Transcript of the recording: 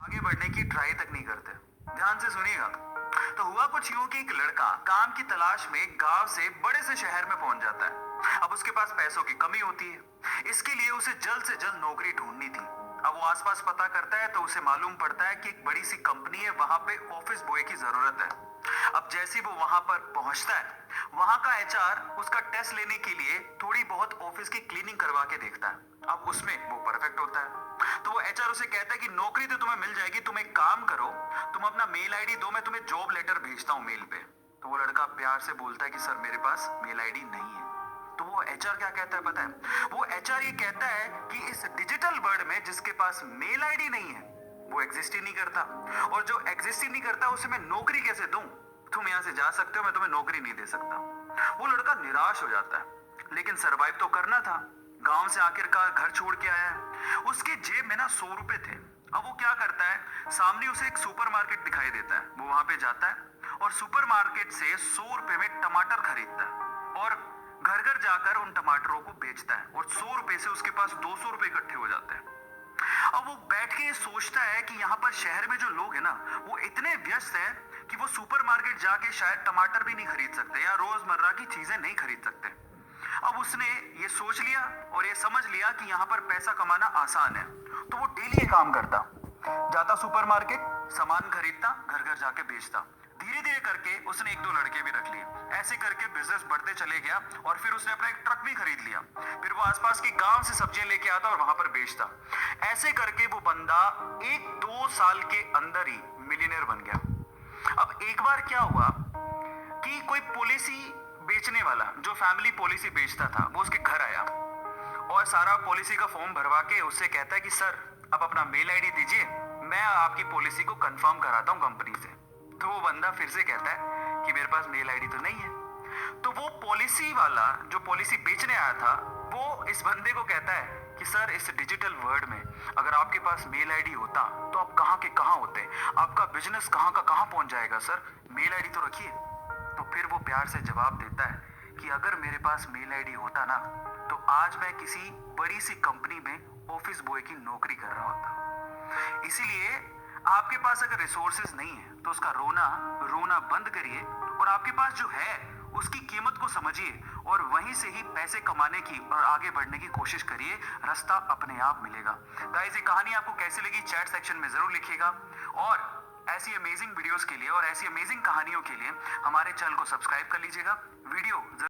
आगे बढ़ने की ट्राई तक नहीं करते। ध्यान से सुनिएगा। तो हुआ कुछ यूं कि एक लड़का काम की तलाश में गांव से बड़े से शहर में पहुंच जाता है। अब उसके पास पैसों की कमी होती है, इसके लिए उसे जल्द से जल्द नौकरी ढूंढनी थी। अब वो आसपास पता करता है तो उसे मालूम पड़ता है कि एक बड़ी सी कंपनी है, वहां पे ऑफिस बॉय की जरूरत है। अब जैसे ही वो वहां पर पहुंचता है, वहां का एचआर उसका टेस्ट लेने के लिए थोड़ी बहुत ऑफिस की क्लीनिंग करवा के देखता है। अब उसमें वो परफेक्ट होता है, तो वो एचआर उसे कहता है कि नौकरी तो तुम्हें मिल जाएगी, तुम एक काम करो, तुम अपना मेल आईडी दो, मैं तुम्हें जॉब लेटर भेजता हूँ मेल पे। तो वो लड़का प्यार से बोलता है कि सर मेरे पास मेल आईडी नहीं है। तो वो एचआर क्या कहता है पता है? वो एचआर ये कहता है कि इस डिजिटल वर्ल्ड में जिसके पास मेल आईडी नहीं है वो एग्जिस्ट ही नहीं करता, और जो एग्जिस्ट ही नहीं करता उसे मैं नौकरी कैसे दूं? तुम यहां से जा सकते हो, मैं तुम्हें नौकरी नहीं दे सकता। वो लड़का निराश हो जाता है, लेकिन सरवाइव तो करना था। गांव से आखिरकार घर छोड़ के आया है, उसके जेब में ना 100 रुपए थे। अब वो क्या करता है, सामने उसे एक सुपरमार्केट दिखाई देता है, वो वहां पे जाता है और सुपरमार्केट से 100 रुपए में टमाटर खरीदता है और घर घर जाकर उन टमाटरों को बेचता है, और 100 रुपए से उसके पास 200 रुपए इकट्ठे हो जाते हैं। अब वो बैठ के सोचता है कि यहाँ पर शहर में जो लोग हैं ना, वो इतने व्यस्त हैं कि वो सुपरमार्केट जाके शायद टमाटर भी नहीं खरीद सकते या रोजमर्रा की चीजें नहीं खरीद सकते। अब उसने ये सोच लिया और ये समझ लिया कि यहाँ पर पैसा कमाना आसान है, तो वो डेली ये काम करता, जाता सुपरमार्केट, सामान खरीदता, घर घर जाके बेचता। धीरे धीरे करके उसने एक दो लड़के भी रख लिए। ऐसे करके बिजनेस बढ़ते चले गया और फिर उसने अपना एक ट्रक भी खरीद लिया। फिर वो आसपास के गांव से सब्जियां लेके आता और वहां पर बेचता। ऐसे करके वो बंदा 1-2 साल के अंदर ही मिलियनेयर बन गया। अब एक बार क्या हुआ कि कोई पॉलिसी बेचने वाला, जो फैमिली पॉलिसी बेचता था, वो उसके घर आया और सारा पॉलिसी का फॉर्म भरवा के उससे कहता है कि सर आप अपना मेल आईडी दीजिए, मैं आपकी पॉलिसी को कंफर्म कराता हूं कंपनी से। तो वो बंदा फिर से कहता है कि मेरे पास मेल आईडी तो नहीं है। तो वो पॉलिसी वाला जो पॉलिसी बेचने आया था, वो इस बंदे को कहता है कि सर इस डिजिटल वर्ल्ड में अगर आपके पास मेल आईडी होता तो आप कहाँ के कहाँ होते, आपका बिजनेस कहाँ का कहाँ पहुंच जाएगा, सर मेल आईडी तो रखिए। तो फिर वो प्यार से जवाब देता है कि अगर मेरे पास मेल आईडी होता ना, तो आज मैं किसी बड़ी सी कंपनी में ऑफिस बॉय की नौकरी कर रहा होता। इसीलिए आपके पास अगर रिसोर्सेज नहीं है तो उसका रोना रोना बंद करिए और आपके पास जो है उसकी कीमत को समझिए और वहीं से ही पैसे कमाने की और आगे बढ़ने की कोशिश करिए, रास्ता अपने आप मिलेगा। गाइस ये कहानी आपको कैसी लगी चैट सेक्शन में जरूर लिखिएगा, और ऐसी अमेजिंग वीडियोस के लिए और ऐसी अमेजिंग कहानियों के लिए हमारे चैनल को सब्सक्राइब कर लीजिएगा। वीडियो